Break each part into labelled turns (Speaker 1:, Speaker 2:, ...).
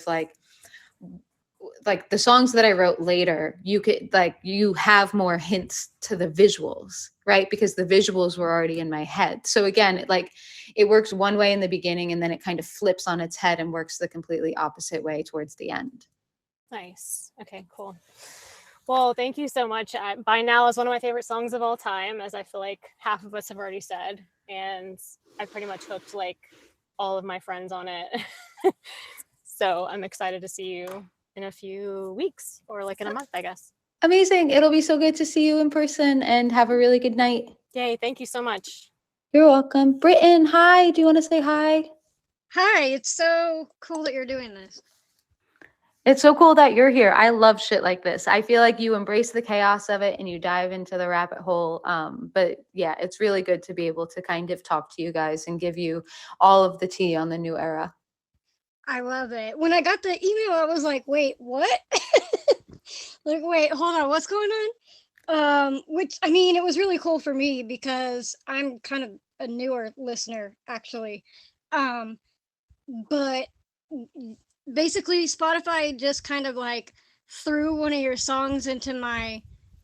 Speaker 1: like the songs that I wrote later, you could like you have more hints to the visuals, right? Because the visuals were already in my head. So again, it works one way in the beginning and then it kind of flips on its head and works the completely opposite way towards the end.
Speaker 2: Nice. Okay, cool. Well, thank you so much. By Now is one of my favorite songs of all time, as I feel like half of us have already said. And I pretty much hooked like all of my friends on it. So I'm excited to see you in a few weeks or like in a month, I guess.
Speaker 1: Amazing. It'll be so good to see you in person and have a really good night.
Speaker 2: Yay. Thank you so much.
Speaker 1: You're welcome. Britton, hi. Do you want to say hi?
Speaker 3: Hi, it's so cool that you're doing this.
Speaker 1: It's so cool that you're here. I love shit like this. I feel like you embrace the chaos of it and you dive into the rabbit hole. But yeah, it's really good to be able to kind of talk to you guys and give you all of the tea on the new era.
Speaker 3: I love it. When I got the email, I was like, wait, what? Like, wait, hold on, what's going on? Which, I mean, it was really cool for me because I'm kind of a newer listener, actually. Um, but basically, Spotify just kind of like threw one of your songs into my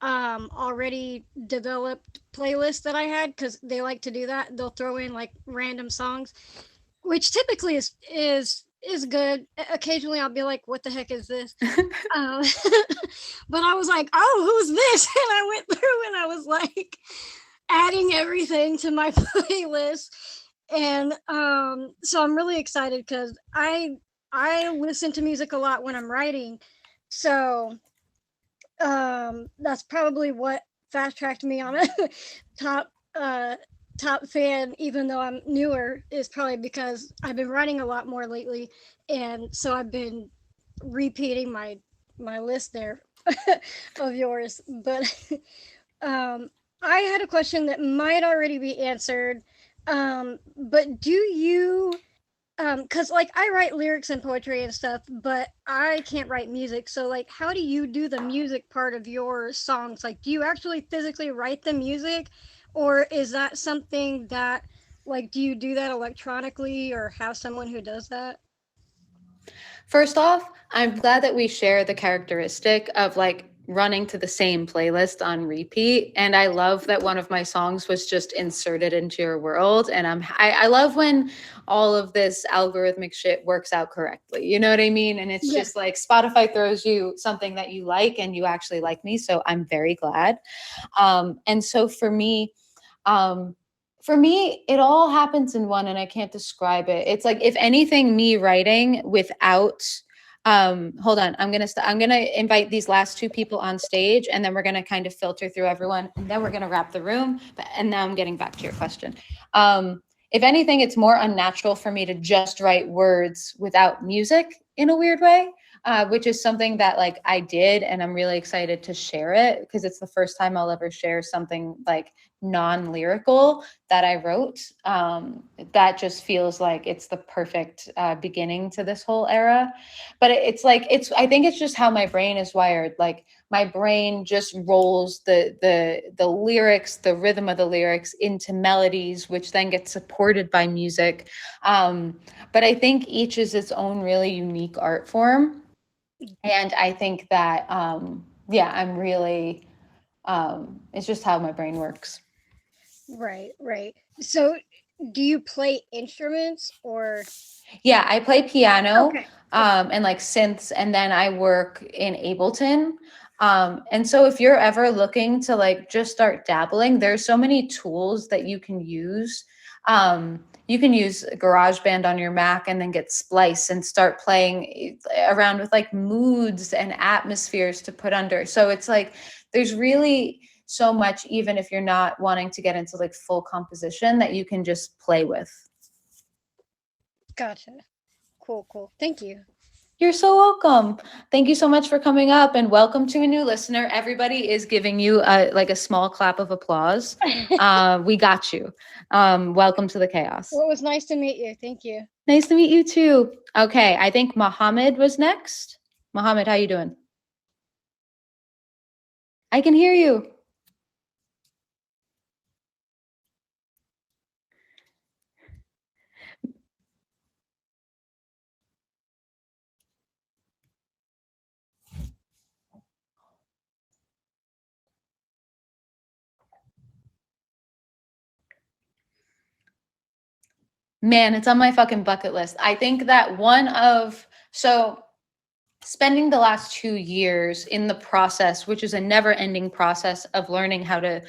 Speaker 3: already developed playlist that I had because they like to do that. They'll throw in like random songs, which typically is good. Occasionally, I'll be like, "What the heck is this?" um, but I was like, "Oh, who's this?" And I went through and I was like, adding everything to my playlist, and so I'm really excited because I listen to music a lot when I'm writing, so that's probably what fast tracked me on a top top fan, even though I'm newer, is probably because I've been writing a lot more lately, and so I've been repeating my list there of yours. But I had a question that might already be answered. But do you because like I write lyrics and poetry and stuff, but I can't write music. So like how do you do the music part of your songs? Like do you actually physically write the music, or is that something that like do you do that electronically or have someone who does that?
Speaker 1: First off, I'm glad that we share the characteristic of like running to the same playlist on repeat. And I love that one of my songs was just inserted into your world. And I love when all of this algorithmic shit works out correctly. You know what I mean? And it's
Speaker 3: Yeah.
Speaker 1: just like Spotify throws you something that you like and you actually like me. So I'm very glad. And so um, for me, it all happens in one and I can't describe it. It's like, if anything, me writing without, hold on, I'm going to invite these last two people on stage and then we're going to kind of filter through everyone and then we're going to wrap the room. And now I'm getting back to your question. If anything, it's more unnatural for me to just write words without music in a weird way. Which is something that like I did, and I'm really excited to share it because it's the first time I'll ever share something like non-lyrical that I wrote. That just feels like it's the perfect beginning to this whole era. But I think it's just how my brain is wired. Like my brain just rolls the lyrics, the rhythm of the lyrics into melodies, which then get supported by music. But I think each is its own really unique art form. And I think that, yeah, I'm really, it's just how my brain works.
Speaker 3: Right, right. So do you play instruments or
Speaker 1: Yeah, I play piano,
Speaker 3: okay. Okay.
Speaker 1: and like synths, and then I work in Ableton. And so if you're ever looking to like just start dabbling, there's so many tools that you can use. You can use GarageBand on your Mac and then get Splice and start playing around with like moods and atmospheres to put under. So it's like there's really so much, even if you're not wanting to get into like full composition, that you can just play with.
Speaker 3: Gotcha. Cool, cool. Thank you.
Speaker 1: You're so welcome. Thank you so much for coming up and welcome to a new listener. Everybody is giving you like a small clap of applause. We got you. Welcome to the chaos.
Speaker 3: Well, it was nice to meet you. Thank you.
Speaker 1: Nice to meet you too. Okay, I think Mohammed was next. Mohammed, how you doing? I can hear you. Man, it's on my fucking bucket list. I think that spending the last 2 years in the process, which is a never ending process of learning how to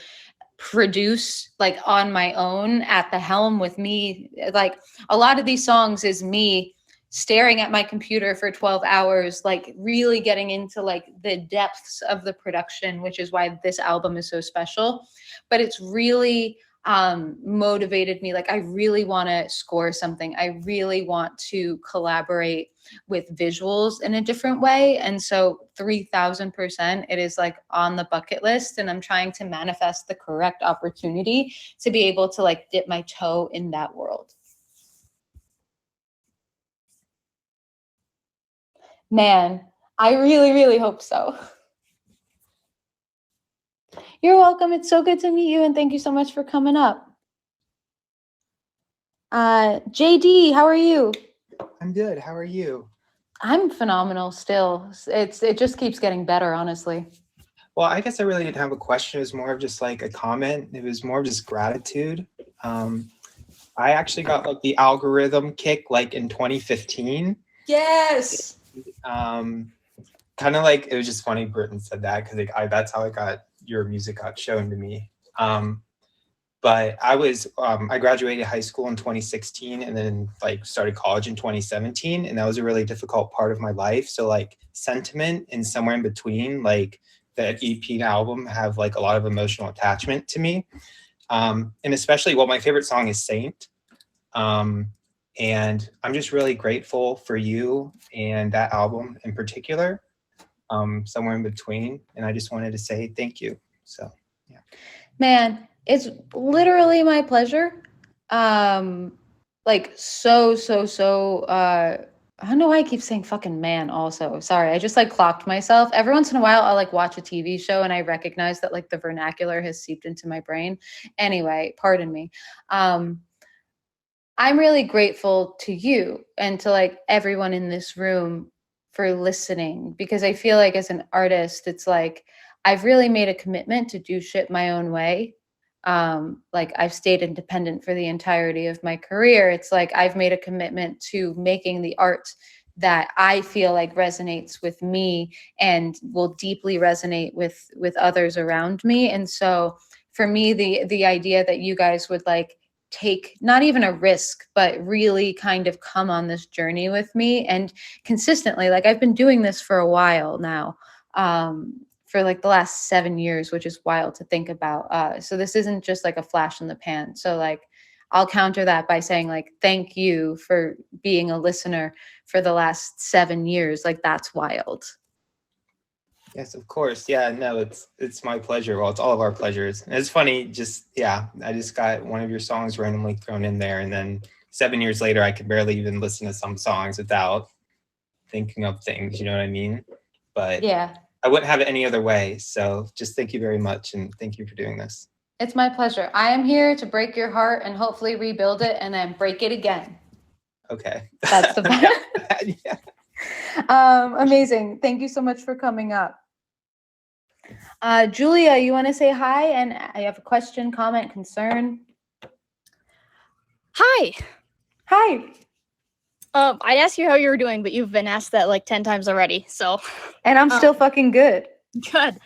Speaker 1: produce like on my own at the helm with me, like a lot of these songs is me staring at my computer for 12 hours, like really getting into like the depths of the production, which is why this album is so special. But it's really motivated me. Like I really want to score something. I really want to collaborate with visuals in a different way. And so 3000% it is like on the bucket list, and I'm trying to manifest the correct opportunity to be able to like dip my toe in that world. Man, I really, really hope so. You're welcome. It's so good to meet you, and thank you so much for coming up. JD, how are you?
Speaker 4: I'm good. How are you?
Speaker 1: I'm phenomenal still. It just keeps getting better, honestly.
Speaker 4: Well, I guess I really didn't have a question. It was more of just like a comment. It was more of just gratitude. I actually got like the algorithm kick like in 2015.
Speaker 1: Yes.
Speaker 4: Kind of like, it was just funny Britton said that because like, that's how your music got shown to me. But I graduated high school in 2016 and then like started college in 2017. And that was a really difficult part of my life. So like Sentiment and Somewhere in Between, like that EP and album have like a lot of emotional attachment to me. And especially, well, my favorite song is Saint. And I'm just really grateful for you and that album in particular, Somewhere in Between. And I just wanted to say thank you. So, yeah.
Speaker 1: Man, it's literally my pleasure. Like I don't know why I keep saying fucking man also. Sorry, I just like clocked myself. Every once in a while I'll like watch a TV show and I recognize that like the vernacular has seeped into my brain. Anyway, pardon me. I'm really grateful to you and to like everyone in this room for listening, because I feel like as an artist, it's like I've really made a commitment to do shit my own way. Like I've stayed independent for the entirety of my career. It's like I've made a commitment to making the art that I feel like resonates with me and will deeply resonate with others around me. And so for me, the idea that you guys would like take not even a risk, but really kind of come on this journey with me and consistently, like I've been doing this for a while now. For like the last 7 years, which is wild to think about. So this isn't just like a flash in the pan. So like, I'll counter that by saying like, thank you for being a listener for the last 7 years. Like that's wild.
Speaker 4: Yes, of course. Yeah, no, it's my pleasure. Well, it's all of our pleasures. And it's funny, I just got one of your songs randomly thrown in there. And then 7 years later, I could barely even listen to some songs without thinking of things, you know what I mean? But
Speaker 1: yeah.
Speaker 4: I wouldn't have it any other way. So just thank you very much. And thank you for doing this.
Speaker 1: It's my pleasure. I am here to break your heart and hopefully rebuild it and then break it again.
Speaker 4: Okay.
Speaker 1: That's the plan.
Speaker 4: Yeah.
Speaker 1: Amazing. Thank you so much for coming up. Julia, you want to say hi? And I have a question, comment, concern.
Speaker 5: Hi.
Speaker 1: Hi.
Speaker 5: I'd ask you how you were doing, but you've been asked that like 10 times already. So,
Speaker 1: and I'm still fucking good.
Speaker 5: Good.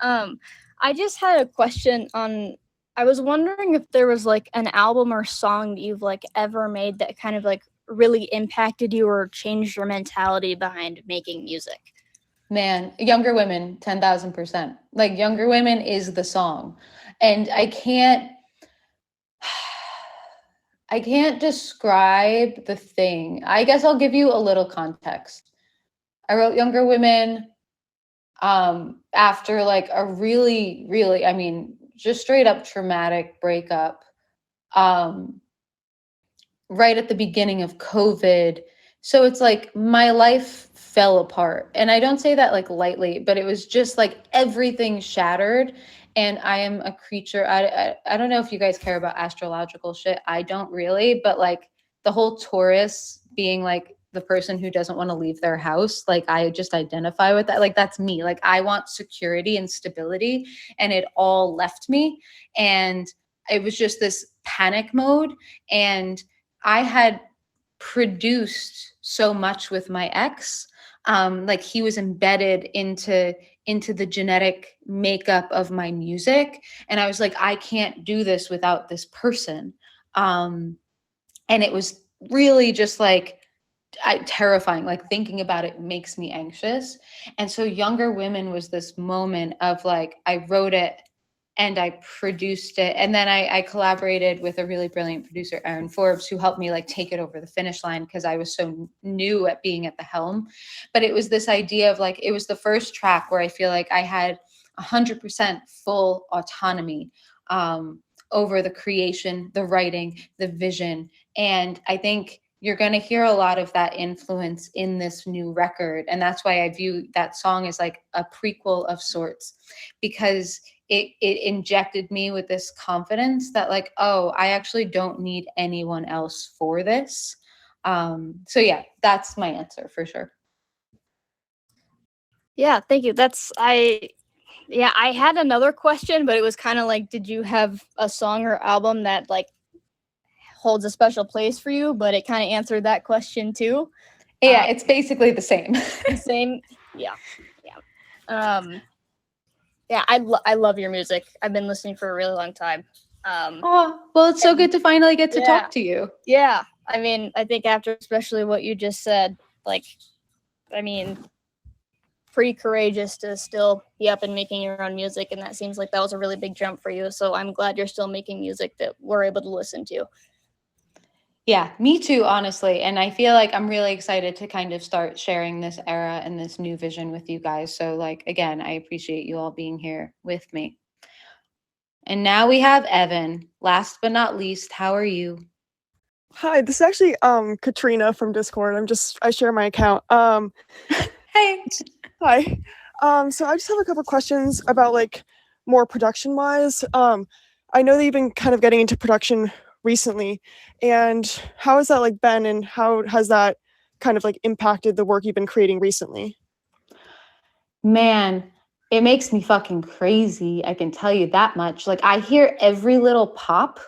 Speaker 5: I just had a question I was wondering if there was like an album or song that you've like ever made that kind of like really impacted you or changed your mentality behind making music.
Speaker 1: Man, Younger Women, 10,000%. Like Younger Women is the song. And I can't describe the thing. I guess I'll give you a little context. I wrote Younger Women after like a really, really, I mean, just straight up traumatic breakup. Right at the beginning of COVID. So it's like my life fell apart. And I don't say that like lightly, but it was just like everything shattered. And I am a creature. I don't know if you guys care about astrological shit. I don't really, but like the whole Taurus being like the person who doesn't want to leave their house, like I just identify with that. Like that's me. Like I want security and stability, and it all left me. And it was just this panic mode. And I had produced so much with my ex. Like he was embedded into the genetic makeup of my music. And I was like, I can't do this without this person. And it was really just like terrifying. Like thinking about it makes me anxious. And so Younger Women was this moment of like, I wrote it and I produced it. And then I collaborated with a really brilliant producer, Aaron Forbes, who helped me like take it over the finish line because I was so new at being at the helm. But it was this idea of like, it was the first track where I feel like I had 100% full autonomy over the creation, the writing, the vision. And I think you're going to hear a lot of that influence in this new record. And that's why I view that song as like a prequel of sorts, because it injected me with this confidence that like, oh, I actually don't need anyone else for this. So yeah, that's my answer for sure.
Speaker 5: Yeah, thank you. I had another question, but it was kind of like, did you have a song or album that like holds a special place for you? But it kind of answered that question too.
Speaker 1: Yeah, it's basically the same.
Speaker 5: The same. Yeah. I love your music. I've been listening for a really long time.
Speaker 1: Oh, well, it's so good to finally get to talk to you.
Speaker 5: Yeah. I mean, I think after especially what you just said, like, I mean, pretty courageous to still be up and making your own music. And that seems like that was a really big jump for you. So I'm glad you're still making music that we're able to listen to.
Speaker 1: Yeah, me too, honestly. And I feel like I'm really excited to kind of start sharing this era and this new vision with you guys. So like, again, I appreciate you all being here with me. And now we have Evan. Last but not least, how are you?
Speaker 6: Hi, this is actually Katrina from Discord. I share my account.
Speaker 1: Hey.
Speaker 6: Hi. So I just have a couple questions about like more production wise. I know that you've been kind of getting into production recently, and how has that like been, and how has that kind of like impacted the work you've been creating recently?
Speaker 1: Man, it makes me fucking crazy. I can tell you that much. Like I hear every little pop,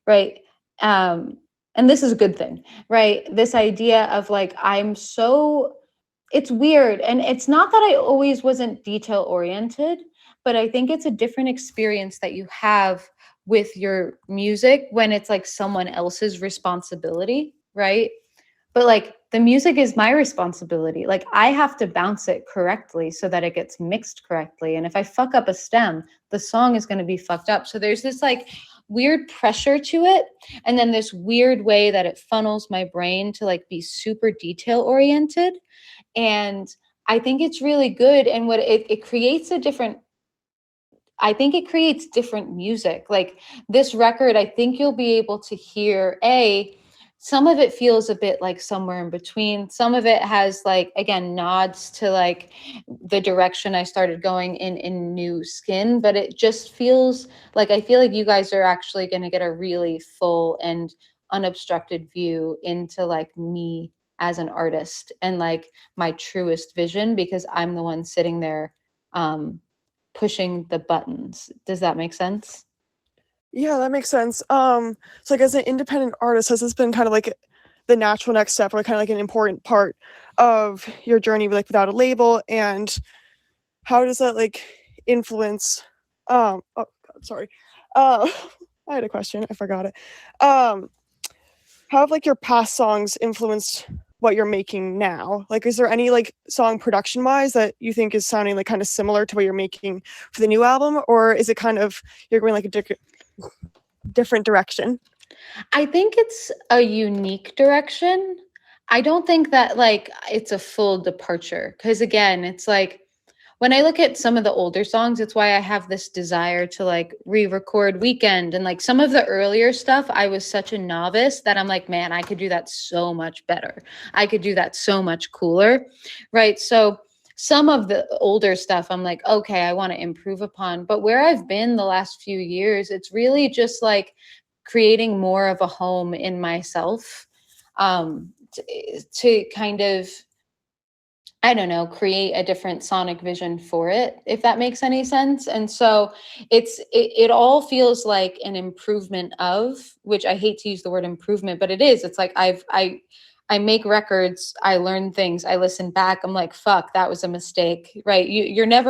Speaker 1: right? And this is a good thing, right? This idea of like, it's weird. And it's not that I always wasn't detail oriented, but I think it's a different experience that you have with your music when it's like someone else's responsibility, right? But like the music is my responsibility. Like I have to bounce it correctly so that it gets mixed correctly. And if I fuck up a stem, the song is going to be fucked up. So there's this like weird pressure to it. And then this weird way that it funnels my brain to like be super detail oriented. And I think it's really good. And what it creates I think it creates different music. Like this record, I think you'll be able to hear some of it feels a bit like somewhere in between. Some of it has like, again, nods to like the direction I started going in New Skin, but it just feels like, I feel like you guys are actually going to get a really full and unobstructed view into like me as an artist and like my truest vision, because I'm the one sitting there pushing the buttons. Does that make sense?
Speaker 6: Yeah, that makes sense. So like as an independent artist, has this been kind of like the natural next step, or kind of like an important part of your journey, like without a label? And how does that like influence? Oh God, sorry. I had a question, I forgot it. How have like your past songs influenced what you're making now? Like, is there any like song production wise that you think is sounding like kind of similar to what you're making for the new album, or is it kind of you're going like a different direction?
Speaker 1: I think it's a unique direction. I don't think that like it's a full departure, because again, it's like when I look at some of the older songs, it's why I have this desire to like re-record Weekend, and like some of the earlier stuff, I was such a novice that I'm like, man, I could do that so much better. I could do that so much cooler, right? So some of the older stuff, I'm like, okay, I want to improve upon. But where I've been the last few years, it's really just like creating more of a home in myself, to kind of I don't know, create a different sonic vision for it, if that makes any sense. And so it all feels like an improvement of, which I hate to use the word improvement, but it is. It's like I make records, I learn things, I listen back, I'm like, fuck, that was a mistake, right? You're never